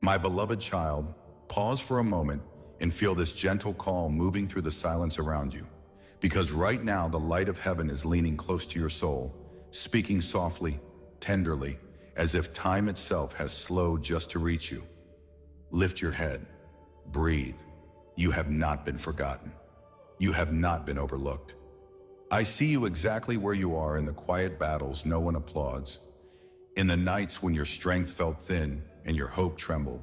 My beloved child, pause for a moment and feel this gentle call moving through the silence around you. Because right now the light of heaven is leaning close to your soul, speaking softly, tenderly, as if time itself has slowed just to reach you. Lift your head. Breathe. You have not been forgotten. You have not been overlooked. I see you exactly where you are in the quiet battles no one applauds, in the nights when your strength felt thin and your hope trembled.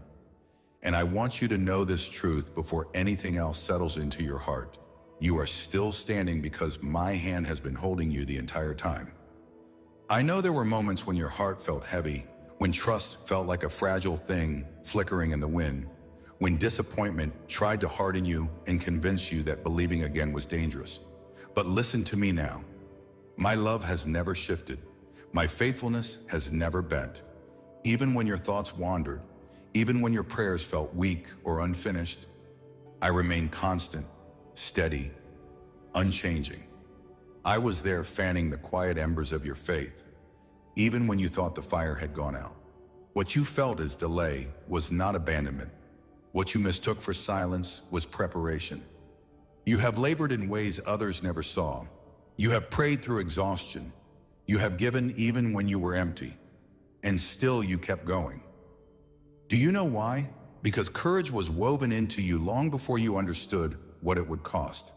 And I want you to know this truth before anything else settles into your heart. You are still standing because my hand has been holding you the entire time. I know there were moments when your heart felt heavy, when trust felt like a fragile thing flickering in the wind, when disappointment tried to harden you and convince you that believing again was dangerous. But listen to me now. My love has never shifted. My faithfulness has never bent. Even when your thoughts wandered, even when your prayers felt weak or unfinished, I remained constant, steady, unchanging. I was there fanning the quiet embers of your faith, even when you thought the fire had gone out. What you felt as delay was not abandonment. What you mistook for silence was preparation. You have labored in ways others never saw. You have prayed through exhaustion. You have given even when you were empty. And still you kept going. Do you know why? Because courage was woven into you long before you understood what it would cost.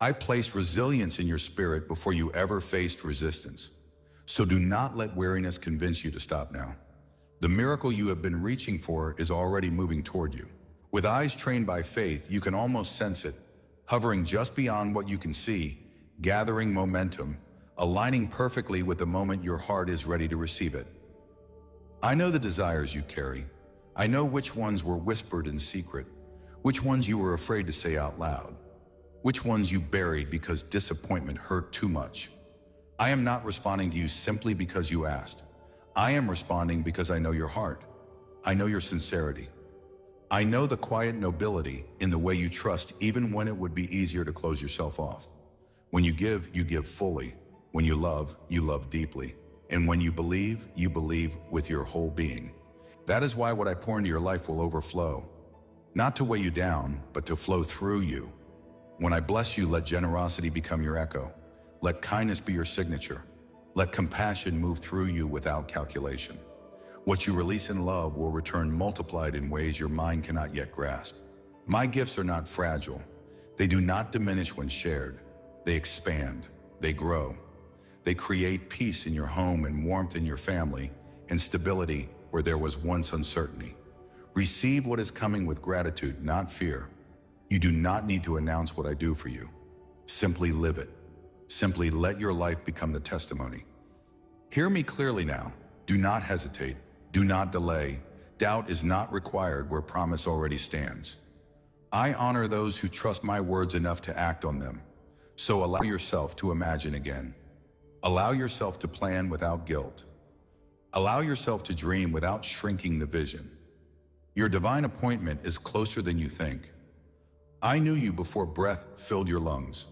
I placed resilience in your spirit before you ever faced resistance. So do not let weariness convince you to stop now. The miracle you have been reaching for is already moving toward you. With eyes trained by faith, you can almost sense it, hovering just beyond what you can see, gathering momentum, aligning perfectly with the moment your heart is ready to receive it. I know the desires you carry. I know which ones were whispered in secret, which ones you were afraid to say out loud, which ones you buried because disappointment hurt too much. I am not responding to you simply because you asked. I am responding because I know your heart. I know your sincerity. I know the quiet nobility in the way you trust even when it would be easier to close yourself off. When you give fully. When you love deeply. And when you believe with your whole being. That is why what I pour into your life will overflow. Not to weigh you down, but to flow through you. When I bless you, let generosity become your echo. Let kindness be your signature. Let compassion move through you without calculation. What you release in love will return multiplied in ways your mind cannot yet grasp. My gifts are not fragile. They do not diminish when shared. They expand. They grow. They create peace in your home and warmth in your family and stability where there was once uncertainty. Receive what is coming with gratitude, not fear. You do not need to announce what I do for you. Simply live it. Simply let your life become the testimony. Hear me clearly now. Do not hesitate. Do not delay. Doubt is not required where promise already stands. I honor those who trust my words enough to act on them. So allow yourself to imagine again. Allow yourself to plan without guilt. Allow yourself to dream without shrinking the vision. Your divine appointment is closer than you think. I knew you before breath filled your lungs.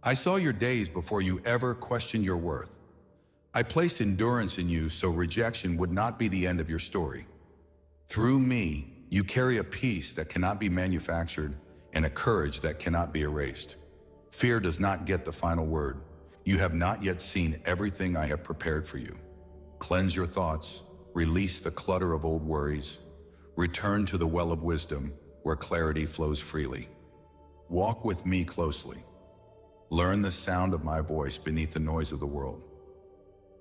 I saw your days before you ever questioned your worth. I placed endurance in you so rejection would not be the end of your story. Through me, you carry a peace that cannot be manufactured and a courage that cannot be erased. Fear does not get the final word. You have not yet seen everything I have prepared for you. Cleanse your thoughts, release the clutter of old worries, return to the well of wisdom where clarity flows freely. Walk with me closely. Learn the sound of my voice beneath the noise of the world.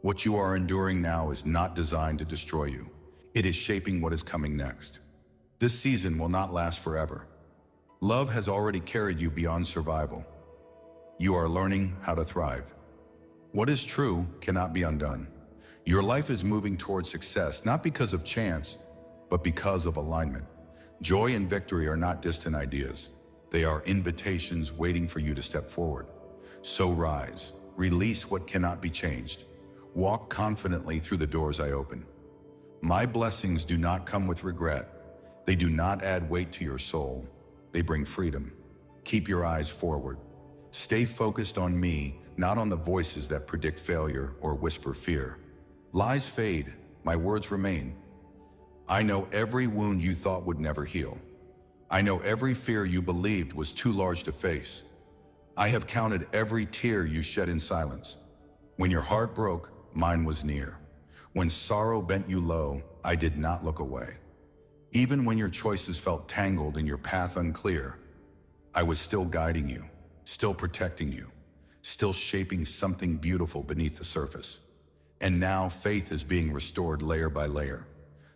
What you are enduring now is not designed to destroy you. It is shaping what is coming next. This season will not last forever. Love has already carried you beyond survival. You are learning how to thrive. What is true cannot be undone. Your life is moving towards success, not because of chance, but because of alignment. Joy and victory are not distant ideas. They are invitations waiting for you to step forward. So rise, release what cannot be changed. Walk confidently through the doors I open. My blessings do not come with regret. They do not add weight to your soul. They bring freedom. Keep your eyes forward. Stay focused on me, not on the voices that predict failure or whisper fear. Lies fade, my words remain. I know every wound you thought would never heal. I know every fear you believed was too large to face. I have counted every tear you shed in silence. When your heart broke, mine was near. When sorrow bent you low, I did not look away. Even when your choices felt tangled and your path unclear, I was still guiding you, still protecting you, still shaping something beautiful beneath the surface. And now faith is being restored layer by layer.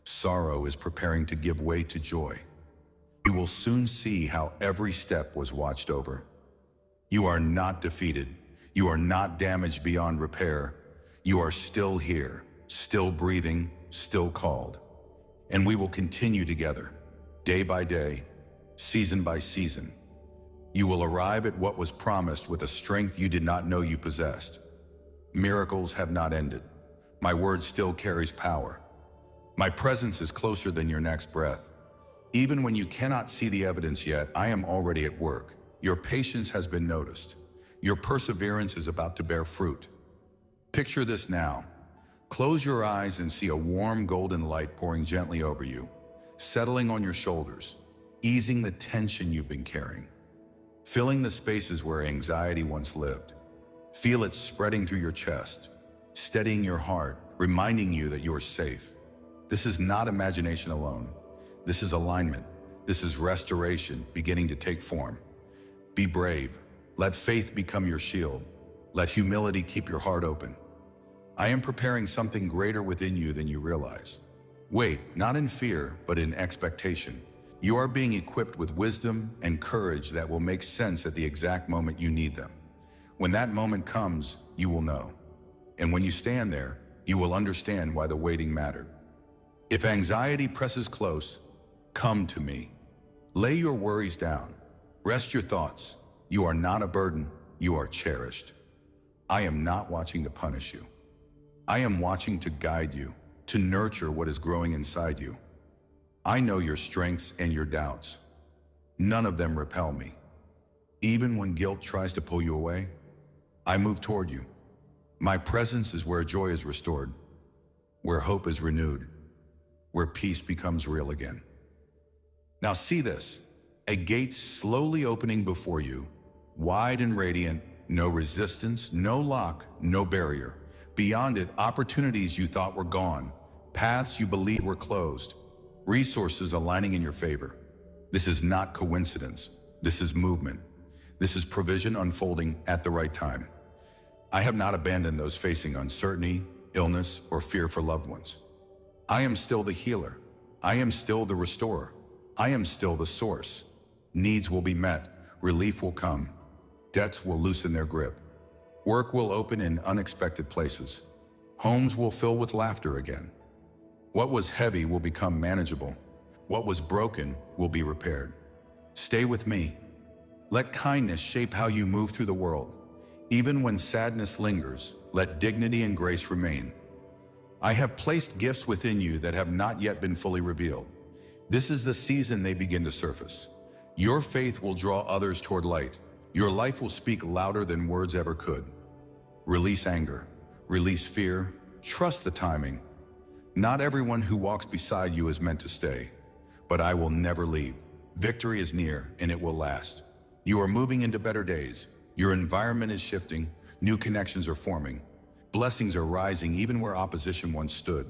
Sorrow is preparing to give way to joy. You will soon see how every step was watched over. You are not defeated. You are not damaged beyond repair. You are still here, still breathing, still called. And we will continue together, day by day, season by season. You will arrive at what was promised with a strength you did not know you possessed. Miracles have not ended. My word still carries power. My presence is closer than your next breath. Even when you cannot see the evidence yet, I am already at work. Your patience has been noticed. Your perseverance is about to bear fruit. Picture this now. Close your eyes and see a warm golden light pouring gently over you, settling on your shoulders, easing the tension you've been carrying, filling the spaces where anxiety once lived. Feel it spreading through your chest, steadying your heart, reminding you that you are safe. This is not imagination alone. This is alignment. This is restoration beginning to take form. Be brave. Let faith become your shield. Let humility keep your heart open. I am preparing something greater within you than you realize. Wait, not in fear, but in expectation. You are being equipped with wisdom and courage that will make sense at the exact moment you need them. When that moment comes, you will know. And when you stand there, you will understand why the waiting mattered. If anxiety presses close, come to me. Lay your worries down. Rest your thoughts. You are not a burden. You are cherished. I am not watching to punish you. I am watching to guide you, to nurture what is growing inside you. I know your strengths and your doubts. None of them repel me. Even when guilt tries to pull you away, I move toward you. My presence is where joy is restored, where hope is renewed, where peace becomes real again. Now see this, a gate slowly opening before you, wide and radiant, no resistance, no lock, no barrier. Beyond it, opportunities you thought were gone, paths you believed were closed, resources aligning in your favor. This is not coincidence. This is movement. This is provision unfolding at the right time. I have not abandoned those facing uncertainty, illness, or fear for loved ones. I am still the healer. I am still the restorer. I am still the source. Needs will be met. Relief will come. Debts will loosen their grip. Work will open in unexpected places. Homes will fill with laughter again. What was heavy will become manageable. What was broken will be repaired. Stay with me. Let kindness shape how you move through the world. Even when sadness lingers, let dignity and grace remain. I have placed gifts within you that have not yet been fully revealed. This is the season they begin to surface. Your faith will draw others toward light. Your life will speak louder than words ever could. Release anger, release fear, trust the timing. Not everyone who walks beside you is meant to stay, but I will never leave. Victory is near and it will last. You are moving into better days. Your environment is shifting, new connections are forming. Blessings are rising even where opposition once stood.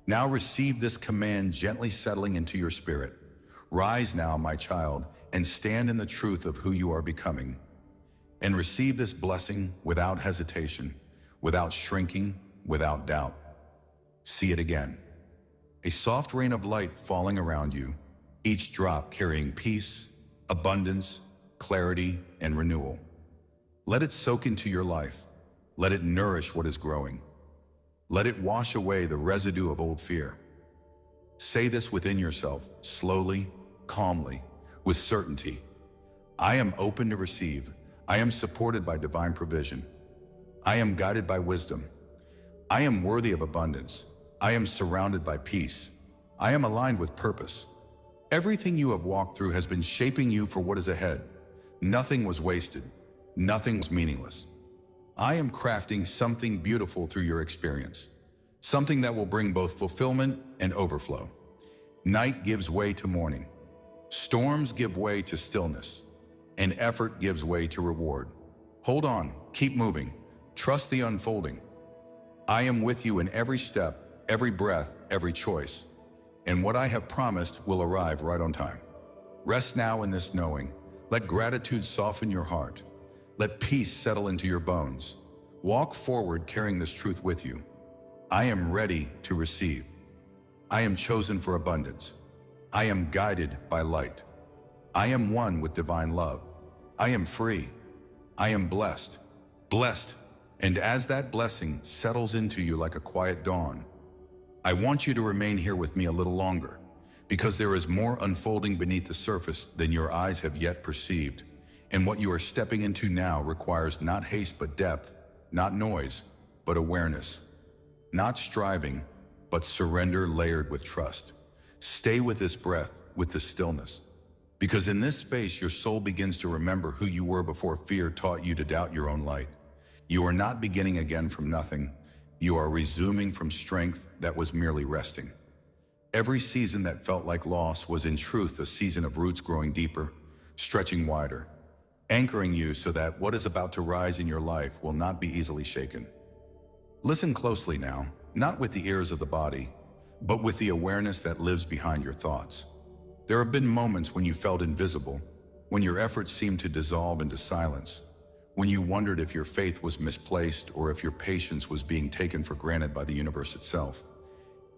Now receive this command gently settling into your spirit. Rise now, my child, and stand in the truth of who you are becoming. And receive this blessing without hesitation, without shrinking, without doubt. See it again. A soft rain of light falling around you, each drop carrying peace, abundance, clarity, and renewal. Let it soak into your life. Let it nourish what is growing. Let it wash away the residue of old fear. Say this within yourself, slowly, calmly, with certainty. I am open to receive. I am supported by divine provision. I am guided by wisdom. I am worthy of abundance. I am surrounded by peace. I am aligned with purpose. Everything you have walked through has been shaping you for what is ahead. Nothing was wasted. Nothing was meaningless. I am crafting something beautiful through your experience, something that will bring both fulfillment and overflow. Night gives way to morning. Storms give way to stillness. And effort gives way to reward. Hold on, keep moving. Trust the unfolding. I am with you in every step, every breath, every choice. And what I have promised will arrive right on time. Rest now in this knowing. Let gratitude soften your heart. Let peace settle into your bones. Walk forward carrying this truth with you. I am ready to receive. I am chosen for abundance. I am guided by light. I am one with divine love. I am free. I am blessed. Blessed. And as that blessing settles into you like a quiet dawn, I want you to remain here with me a little longer, because there is more unfolding beneath the surface than your eyes have yet perceived. And what you are stepping into now requires not haste but depth, not noise, but awareness, not striving, but surrender layered with trust. Stay with this breath, with this stillness, because in this space your soul begins to remember who you were before fear taught you to doubt your own light. You are not beginning again from nothing. You are resuming from strength that was merely resting. Every season that felt like loss was in truth a season of roots growing deeper, stretching wider, anchoring you so that what is about to rise in your life will not be easily shaken. Listen closely now, not with the ears of the body, but with the awareness that lives behind your thoughts. There have been moments when you felt invisible, when your efforts seemed to dissolve into silence, when you wondered if your faith was misplaced or if your patience was being taken for granted by the universe itself.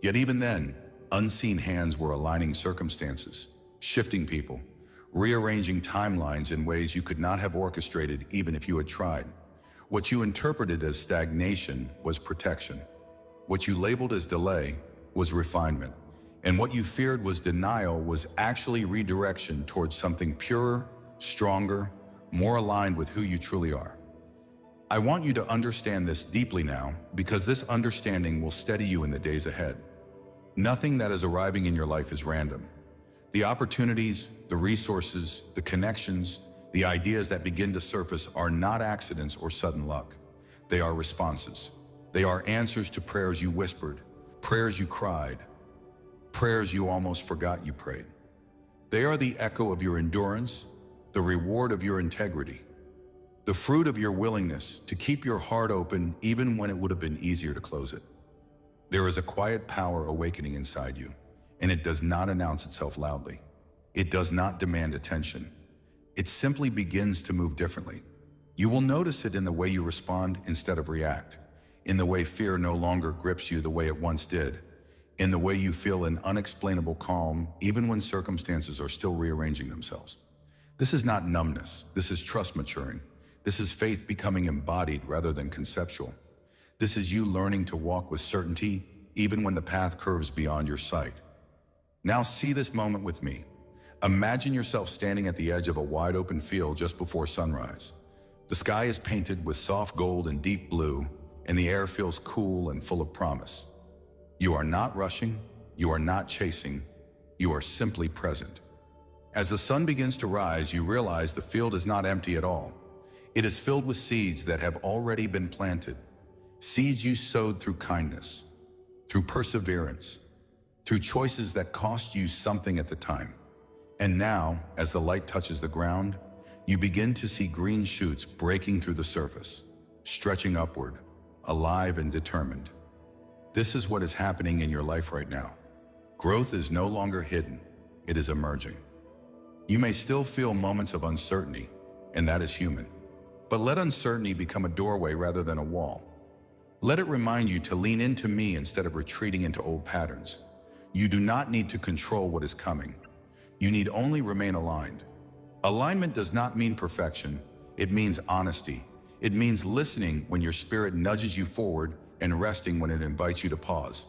Yet even then, unseen hands were aligning circumstances, shifting people, rearranging timelines in ways you could not have orchestrated even if you had tried. What you interpreted as stagnation was protection. What you labeled as delay was refinement. And what you feared was denial was actually redirection towards something purer, stronger, more aligned with who you truly are. I want you to understand this deeply now, because this understanding will steady you in the days ahead. Nothing that is arriving in your life is random. The opportunities, the resources, the connections, the ideas that begin to surface are not accidents or sudden luck. They are responses. They are answers to prayers you whispered, prayers you cried, prayers you almost forgot you prayed. They are the echo of your endurance, the reward of your integrity, the fruit of your willingness to keep your heart open even when it would have been easier to close it. There is a quiet power awakening inside you, and it does not announce itself loudly. It does not demand attention. It simply begins to move differently. You will notice it in the way you respond instead of react, in the way fear no longer grips you the way it once did, in the way you feel an unexplainable calm even when circumstances are still rearranging themselves. This is not numbness. This is trust maturing. This is faith becoming embodied rather than conceptual. This is you learning to walk with certainty even when the path curves beyond your sight. Now see this moment with me. Imagine yourself standing at the edge of a wide open field just before sunrise. The sky is painted with soft gold and deep blue, and the air feels cool and full of promise. You are not rushing. You are not chasing. You are simply present. As the sun begins to rise, you realize the field is not empty at all. It is filled with seeds that have already been planted. Seeds you sowed through kindness, through perseverance, through choices that cost you something at the time. And now, as the light touches the ground, you begin to see green shoots breaking through the surface, stretching upward, alive and determined. This is what is happening in your life right now. Growth is no longer hidden, it is emerging. You may still feel moments of uncertainty, and that is human. But let uncertainty become a doorway rather than a wall. Let it remind you to lean into me instead of retreating into old patterns. You do not need to control what is coming. You need only remain aligned. Alignment does not mean perfection. It means honesty. It means listening when your spirit nudges you forward and resting when it invites you to pause.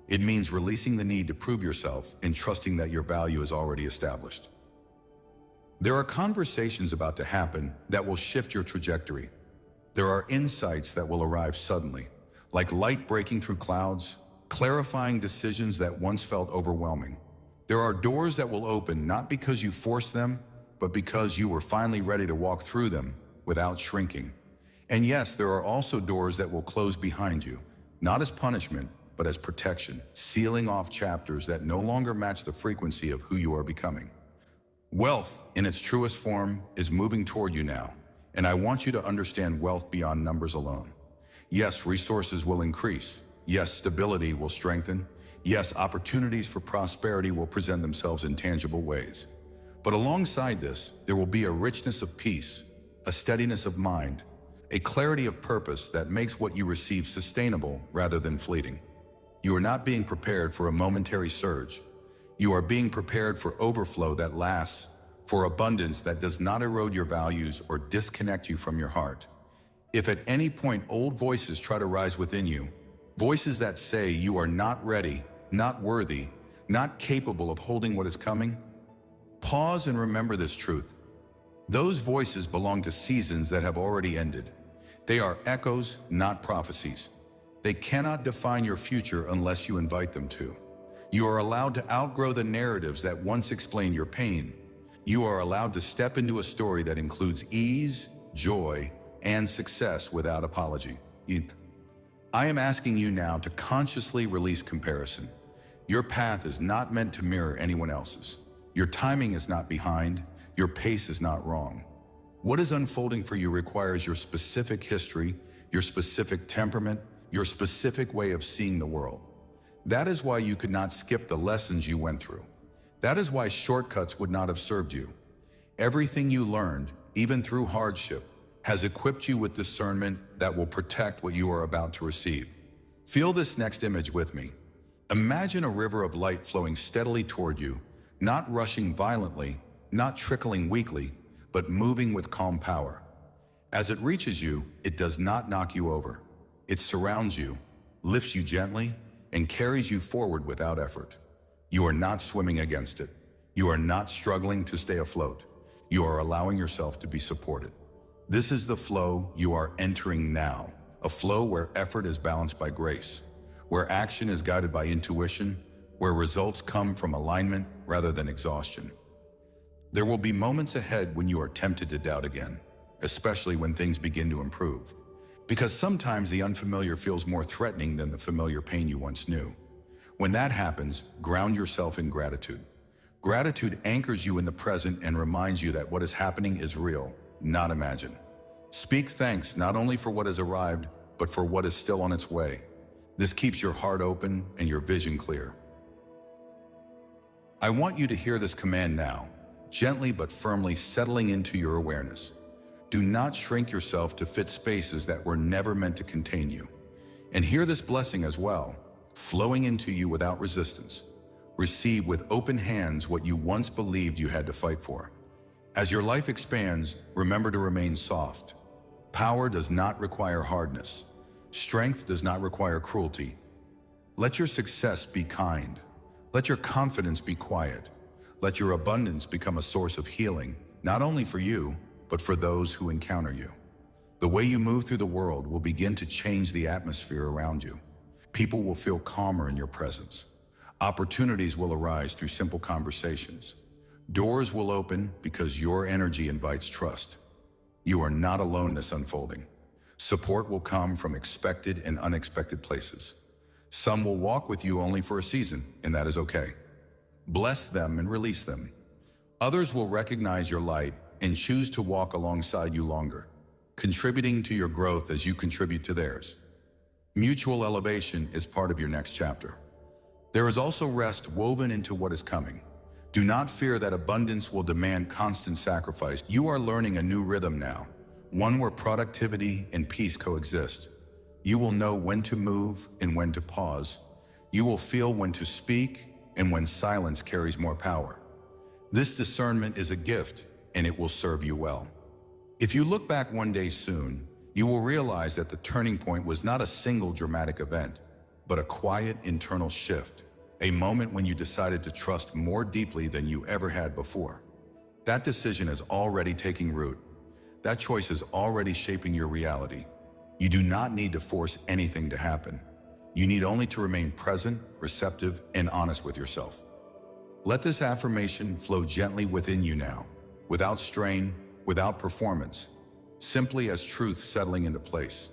It means releasing the need to prove yourself and trusting that your value is already established. There are conversations about to happen that will shift your trajectory. There are insights that will arrive suddenly, like light breaking through clouds, clarifying decisions that once felt overwhelming. There are doors that will open not because you forced them, but because you were finally ready to walk through them without shrinking. And yes, there are also doors that will close behind you, not as punishment, but as protection, sealing off chapters that no longer match the frequency of who you are becoming. Wealth, in its truest form, is moving toward you now, and I want you to understand wealth beyond numbers alone. Yes, resources will increase. Yes, stability will strengthen. Yes, opportunities for prosperity will present themselves in tangible ways. But alongside this, there will be a richness of peace, a steadiness of mind, a clarity of purpose that makes what you receive sustainable rather than fleeting. You are not being prepared for a momentary surge. You are being prepared for overflow that lasts, for abundance that does not erode your values or disconnect you from your heart. If at any point old voices try to rise within you, voices that say you are not ready, not worthy, not capable of holding what is coming, pause and remember this truth. Those voices belong to seasons that have already ended. They are echoes, not prophecies. They cannot define your future unless you invite them to. You are allowed to outgrow the narratives that once explained your pain. You are allowed to step into a story that includes ease, joy, and success without apology. I am asking you now to consciously release comparison. Your path is not meant to mirror anyone else's. Your timing is not behind. Your pace is not wrong. What is unfolding for you requires your specific history, your specific temperament, your specific way of seeing the world. That is why you could not skip the lessons you went through. That is why shortcuts would not have served you. Everything you learned, even through hardship, has equipped you with discernment that will protect what you are about to receive. Feel this next image with me. Imagine a river of light flowing steadily toward you, not rushing violently, not trickling weakly, but moving with calm power. As it reaches you, it does not knock you over. It surrounds you, lifts you gently, and carries you forward without effort. You are not swimming against it. You are not struggling to stay afloat. You are allowing yourself to be supported. This is the flow you are entering now, a flow where effort is balanced by grace, where action is guided by intuition, where results come from alignment rather than exhaustion. There will be moments ahead when you are tempted to doubt again, especially when things begin to improve, because sometimes the unfamiliar feels more threatening than the familiar pain you once knew. When that happens, ground yourself in gratitude. Gratitude anchors you in the present and reminds you that what is happening is real, not imagined. Speak thanks not only for what has arrived, but for what is still on its way. This keeps your heart open and your vision clear. I want you to hear this command now, gently but firmly settling into your awareness. Do not shrink yourself to fit spaces that were never meant to contain you. And hear this blessing as well, flowing into you without resistance. Receive with open hands what you once believed you had to fight for. As your life expands, remember to remain soft. Power does not require hardness. Strength does not require cruelty. Let your success be kind. Let your confidence be quiet. Let your abundance become a source of healing, not only for you, but for those who encounter you. The way you move through the world will begin to change the atmosphere around you. People will feel calmer in your presence. Opportunities will arise through simple conversations. Doors will open because your energy invites trust. You are not alone in this unfolding. Support will come from expected and unexpected places. Some will walk with you only for a season, and that is okay. Bless them and release them. Others will recognize your light and choose to walk alongside you longer, contributing to your growth as you contribute to theirs. Mutual elevation is part of your next chapter. There is also rest woven into what is coming. Do not fear that abundance will demand constant sacrifice. You are learning a new rhythm now, one where productivity and peace coexist. You will know when to move and when to pause. You will feel when to speak and when silence carries more power. This discernment is a gift, and it will serve you well. If you look back one day soon, you will realize that the turning point was not a single dramatic event, but a quiet internal shift, a moment when you decided to trust more deeply than you ever had before. That decision is already taking root. That choice is already shaping your reality. You do not need to force anything to happen. You need only to remain present, receptive, and honest with yourself. Let this affirmation flow gently within you now, without strain, without performance, simply as truth settling into place.